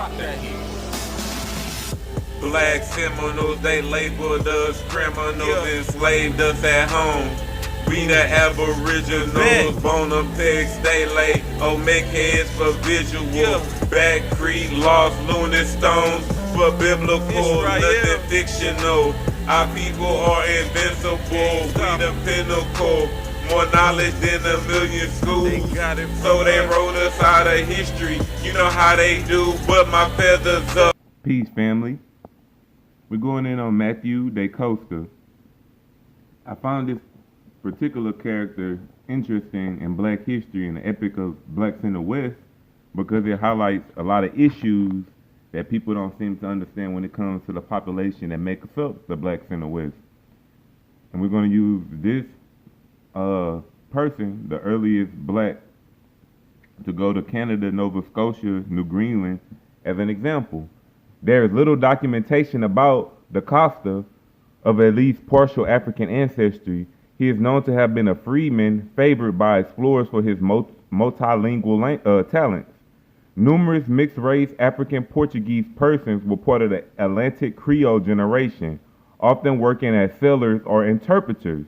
Drop that heat. Black Seminoles, they labeled us criminals, enslaved us at home. We the aboriginals, Bonapeg, stay late, Omega heads for visual. Back Creek, lost Looney Stones for biblical, nothing fictional. Our people are invincible, we the pinnacle. More knowledge than a million schools. So they wrote us out of history. You know how they do, but my feathers up. Peace, family. We're going in on Mathieu de Costa. I found this particular character interesting in Black history and the epic of Blacks in the West because it highlights a lot of issues that people don't seem to understand when it comes to the population that makes up the Blacks in the West. And we're going to use this person, the earliest Black to go to Canada, Nova Scotia, New Greenland, as an example. There is little documentation about De Costa of at least partial African ancestry. He is known to have been a freeman favored by explorers for his multilingual talents. Numerous mixed-race African Portuguese persons were part of the Atlantic Creole generation, often working as sailors or interpreters.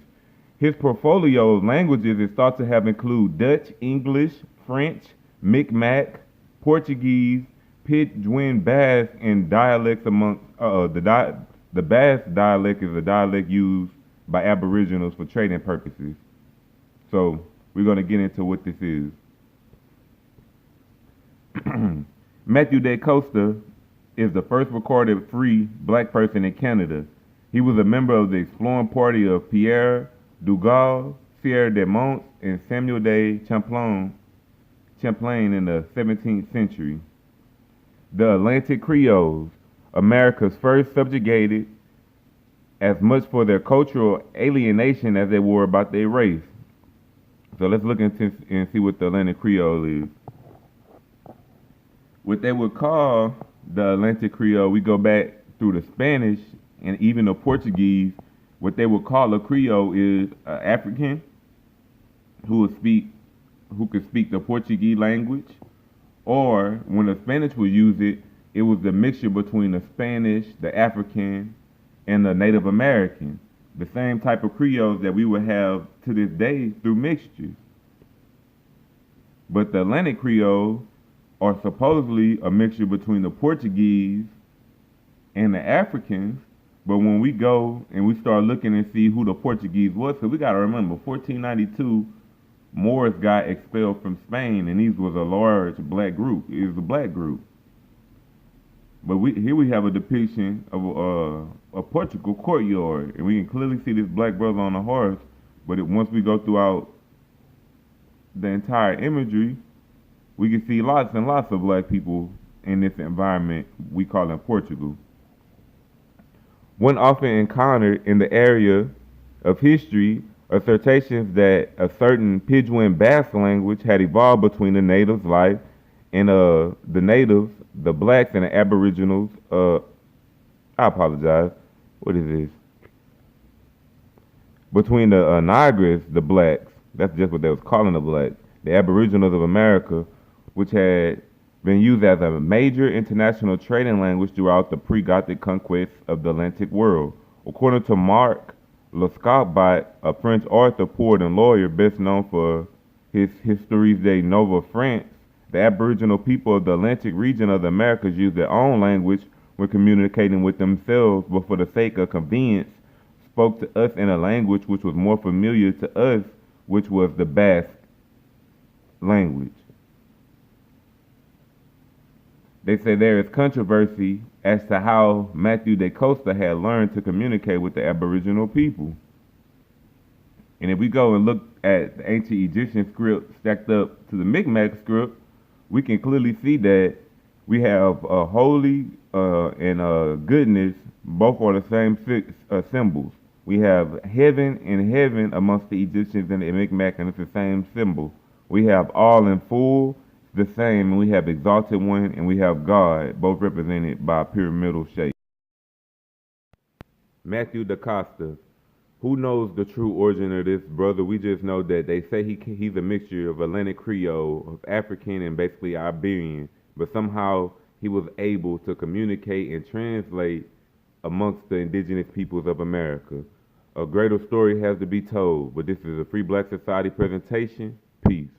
His portfolio of languages is thought to have included Dutch, English, French, Mi'kmaq, Portuguese, Pidgin Basque, and dialects amongst the Basque dialect is a dialect used by Aboriginals for trading purposes. So we're going to get into what this is. Mathieu de Costa is the first recorded free Black person in Canada. He was a member of the exploring party of Pierre Dugas, Sieur de Mont, and Samuel de Champlain in the 17th century. The Atlantic Creoles, America's first subjugated, as much for their cultural alienation as they were about their race. So let's look into and see what the Atlantic Creole is. What they would call the Atlantic Creole, we go back through the Spanish and even the Portuguese. What they would call a Creole is an African who could speak the Portuguese language, or when the Spanish would use it, it was the mixture between the Spanish, the African, and the Native American. The same type of Creoles that we would have to this day through mixtures. But the Atlantic Creole are supposedly a mixture between the Portuguese and the Africans. But when we go and we start looking and see who the Portuguese was, because we got to remember, 1492, Moors got expelled from Spain, and these was a large Black group. It was a Black group. But here we have a depiction of a Portugal courtyard, and we can clearly see this Black brother on a horse. But once we go throughout the entire imagery, we can see lots and lots of Black people in this environment we call in Portugal. One often encountered in the area of history assertions that a certain Pidgin Basque language had evolved between the natives' life and the natives, the Blacks, and the Aboriginals. I apologize. What is this? Between the Nigris, the Blacks, that's just what they was calling the Blacks, the Aboriginals of America, which had been used as a major international trading language throughout the pre-Gothic conquest of the Atlantic world. According to Marc Lescarbot, a French author, poet, and lawyer best known for his Histories de Nova France, the Aboriginal people of the Atlantic region of the Americas used their own language when communicating with themselves, but for the sake of convenience, spoke to us in a language which was more familiar to us, which was the Basque language. They say there is controversy as to how Mathieu de Costa had learned to communicate with the Aboriginal people. And if we go and look at the ancient Egyptian script stacked up to the Mi'kmaq script, we can clearly see that we have holy and goodness, both are the same symbols. We have heaven and heaven amongst the Egyptians and the Mi'kmaq, and it's the same symbol. We have all in full, the same, and we have exalted one, and we have God, both represented by a pyramidal shape. Mathieu de Costa. Who knows the true origin of this brother? We just know that they say he's a mixture of Atlantic Creole, of African, and basically Iberian. But somehow he was able to communicate and translate amongst the indigenous peoples of America. A greater story has to be told, but this is a Free Black Society presentation. Peace.